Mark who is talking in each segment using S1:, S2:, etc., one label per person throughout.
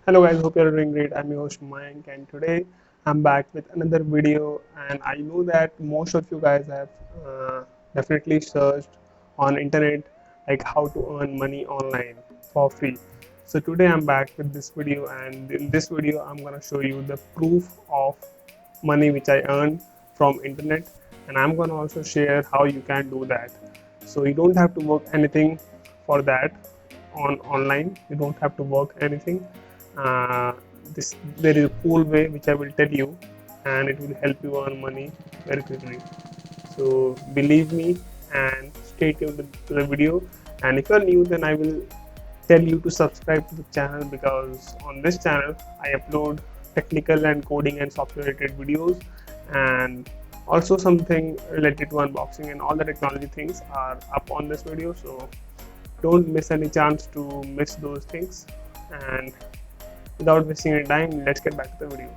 S1: Hello guys, hope you're doing great. I'm your host Mayank, and today I'm back with another video. And I know that most of you guys have definitely searched on internet like how to earn money online for free. So today I'm back with this video, and in this video I'm gonna show you the proof of money which I earned from internet, and I'm gonna also share how you can do that. So you don't have to work anything for that online. You don't have to work anything. uh, there is a cool way which I will tell you, and it will help you earn money very quickly. So believe me and stay tuned to the video. And if you are new, then I will tell you to subscribe to the channel, because on this channel I upload technical and coding and software related videos, and also something related to unboxing, and all the technology things are up on this video. So don't miss any chance to miss those things. And without wasting any time, let's get back to the video.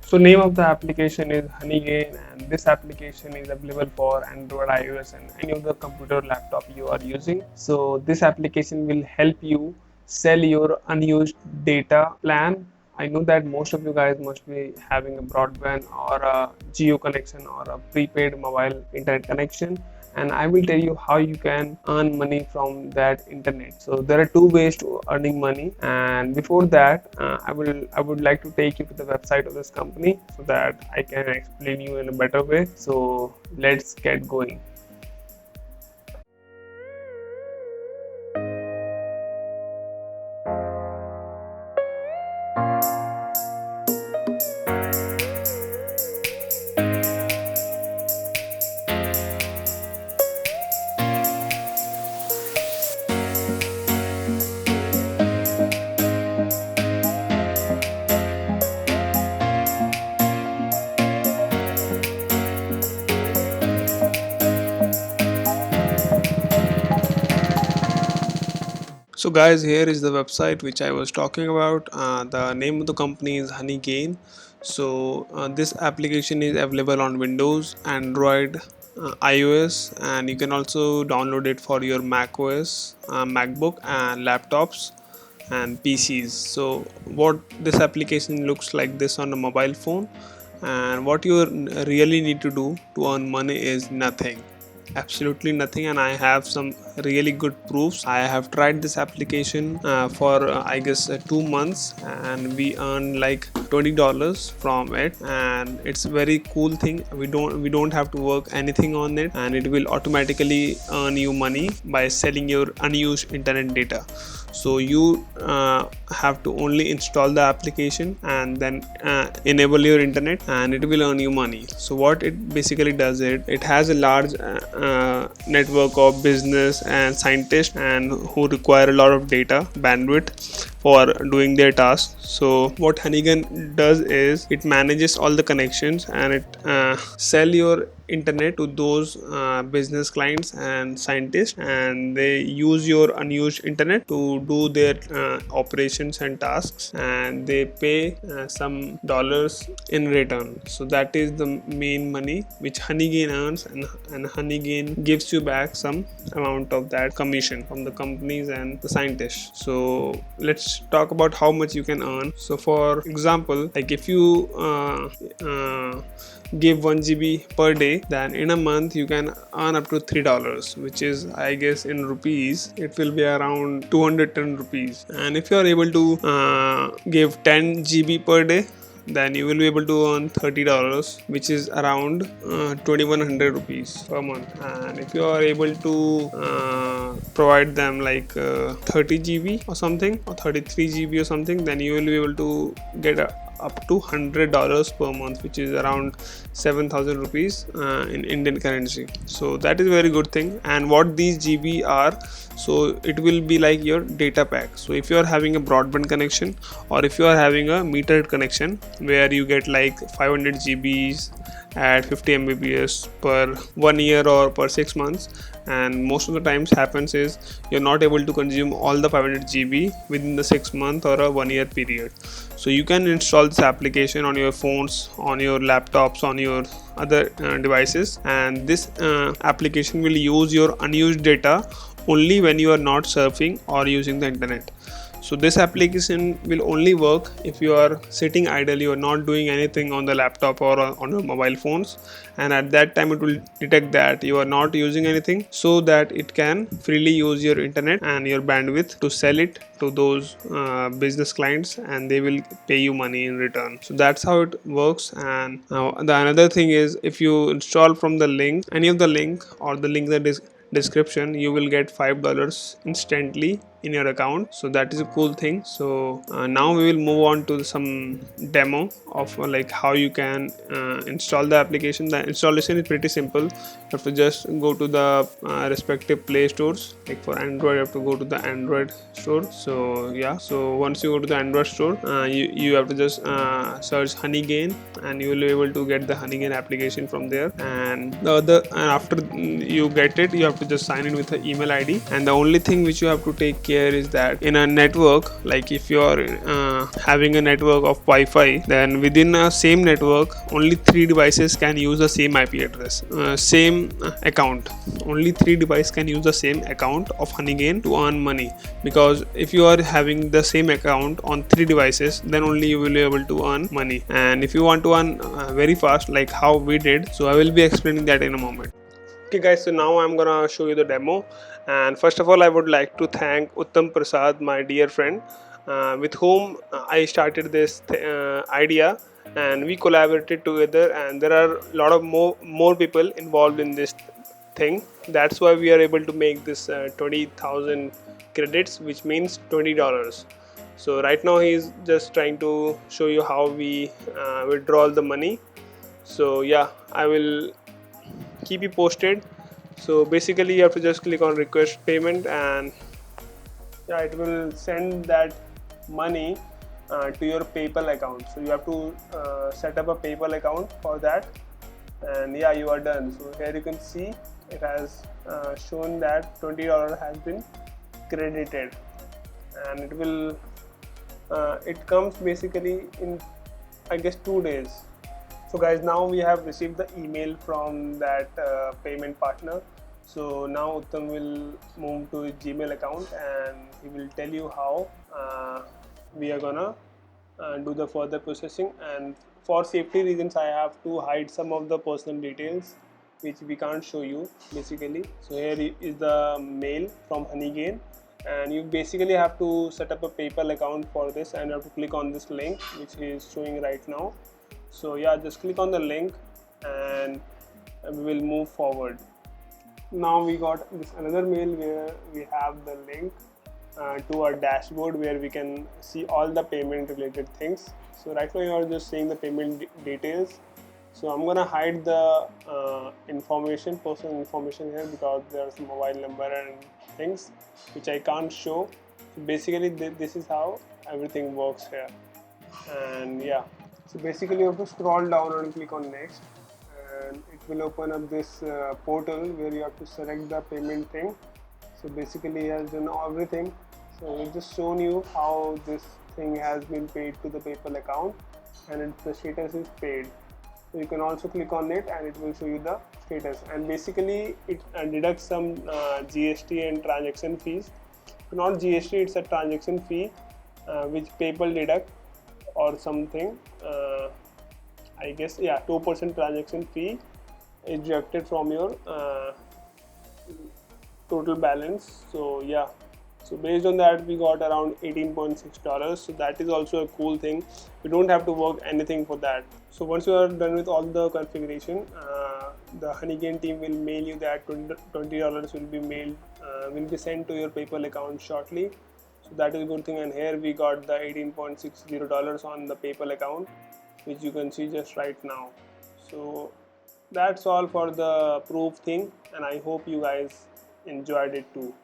S1: So name of the application is HoneyGain, and this application is available for Android, iOS, and any other computer or laptop you are using. So this application will help you sell your unused data plan. I know that most of you guys must be having a broadband or a Geo connection or a prepaid mobile internet connection, and I will tell you how you can earn money from that internet. So there are two ways to earning money, and before that I would like to take you to the website of this company so that I can explain you in a better way. So let's get going. So guys, here is the website which I was talking about. The name of the company is HoneyGain. So this application is available on Windows, Android, iOS, and you can also download it for your Mac OS, MacBook, and laptops and PCs. So what this application looks like this on a mobile phone, and what you really need to do to earn money is nothing, absolutely nothing. And I have some really good proofs. I have tried this application for I guess 2 months, and we earned like $20 from it, and it's a very cool thing. We don't have to work anything on it, and it will automatically earn you money by selling your unused internet data. So you have to only install the application and then enable your internet, and it will earn you money. So what it basically does, it has a large network of business and scientists, and who require a lot of data bandwidth for doing their tasks. So what HoneyGain does is it manages all the connections, and it sell your internet to those business clients and scientists, and they use your unused internet to do their operations and tasks, and they pay some dollars in return. So that is the main money which HoneyGain earns, and HoneyGain gives you back some amount of that commission from the companies and the scientists. So let's talk about how much you can earn. So for example, like if you give 1 GB per day, then in a month you can earn up to $3, which is, I guess, in rupees it will be around 210 rupees. And if you are able to give 10 GB per day, then you will be able to earn $30, which is around 2100 rupees per month. And if you are able to provide them like 30 GB or something, or 33 GB or something, then you will be able to get up to $100 per month, which is around 7,000 rupees in Indian currency. So that is a very good thing. And what these GB are, so it will be like your data pack. So if you are having a broadband connection, or if you are having a metered connection where you get like 500 GBs at 50 Mbps per 1 year or per 6 months, and most of the times happens is you're not able to consume all the 500 GB within the 6 month or a 1 year period. So you can install this application on your phones, on your laptops, on your other devices, and this application will use your unused data only when you are not surfing or using the internet. So this application will only work if you are sitting idle, you are not doing anything on the laptop or on your mobile phones, and at that time it will detect that you are not using anything, so that it can freely use your internet and your bandwidth to sell it to those business clients, and they will pay you money in return. So that's how it works. And the another thing is, if you install from the link, any of the link or the link that is description, you will get $5 instantly in your account. So that is a cool thing. So now we will move on to some demo of like how you can install the application. The installation is pretty simple. You have to just go to the respective play stores. Like for Android, you have to go to the Android store. So yeah, so once you go to the Android store, you have to just search HoneyGain, and you will be able to get the HoneyGain application from there. And after you get it, you have to just sign in with an email ID. And the only thing which you have to take care is that in a network, like if you are having a network of Wi-Fi, then within a same network only 3 devices can use the same IP address, same account. Only 3 devices can use the same account of HoneyGain to earn money, because if you are having the same account on 3 devices, then only you will be able to earn money. And if you want to earn very fast, like how we did, so I will be explaining that in a moment. Okay guys, so now I'm gonna show you the demo. And first of all, I would like to thank Uttam Prasad, my dear friend, with whom I started this idea, and we collaborated together, and there are a lot of more people involved in this thing. That's why we are able to make this 20,000 credits, which means $20. So right now he's just trying to show you how we withdraw the money. So yeah, I will keep you posted. So basically you have to just click on request payment, and yeah, it will send that money to your PayPal account. So you have to set up a PayPal account for that, and yeah, you are done. So here you can see it has shown that $20 has been credited, and it will it comes basically in, I guess, 2 days. So guys, now we have received the email from that payment partner. So now Uttam will move to his Gmail account, and he will tell you how we are gonna do the further processing. And for safety reasons, I have to hide some of the personal details which we can't show you basically. So here is the mail from HoneyGain, and you basically have to set up a PayPal account for this, and you have to click on this link which is showing right now. So yeah, just click on the link and we will move forward. Now we got this another mail where we have the link to our dashboard, where we can see all the payment related things. So right now you are just seeing the payment details. So I'm gonna hide the personal information here, because there's mobile number and things which I can't show. So basically this is how everything works here. And yeah, so basically you have to scroll down and click on next, and it will open up this portal where you have to select the payment thing. So basically it has done everything. So we've just shown you how this thing has been paid to the PayPal account, and the status is paid. So you can also click on it and it will show you the status, and basically it deducts some GST and transaction fees. Not GST, it's a transaction fee which PayPal deduct or something. I guess, yeah, 2% transaction fee is deducted from your total balance. So yeah, so based on that we got around $18.6. So that is also a cool thing. You don't have to work anything for that. So once you are done with all the configuration, the HoneyGain team will mail you that $20 will be sent to your PayPal account shortly. So that is a good thing. And here we got the $18.60 on the PayPal account, which you can see just right now. So that's all for the proof thing, and I hope you guys enjoyed it too.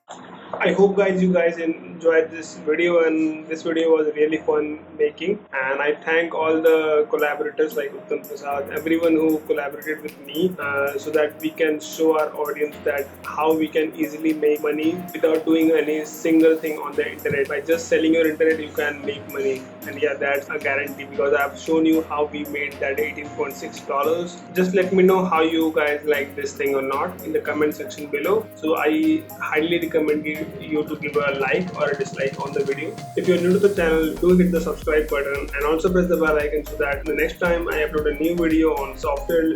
S1: I hope you guys enjoyed this video, and this video was really fun making. And I thank all the collaborators like Uttam Prasad, everyone who collaborated with me, so that we can show our audience that how we can easily make money without doing any single thing on the internet. By just selling your internet, you can make money, and yeah, that's a guarantee, because I've shown you how we made that $18.6. Just let me know how you guys like this thing or not in the comment section below. So I highly recommend recommend you to give a like or a dislike on the video. If you're new to the channel, do hit the subscribe button and also press the bell icon so that the next time I upload a new video on software,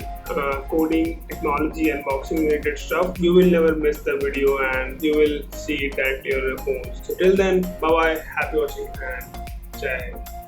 S1: coding, technology, and boxing related stuff, you will never miss the video and you will see it at your phone. So till then, bye bye, happy watching and Jai Hind.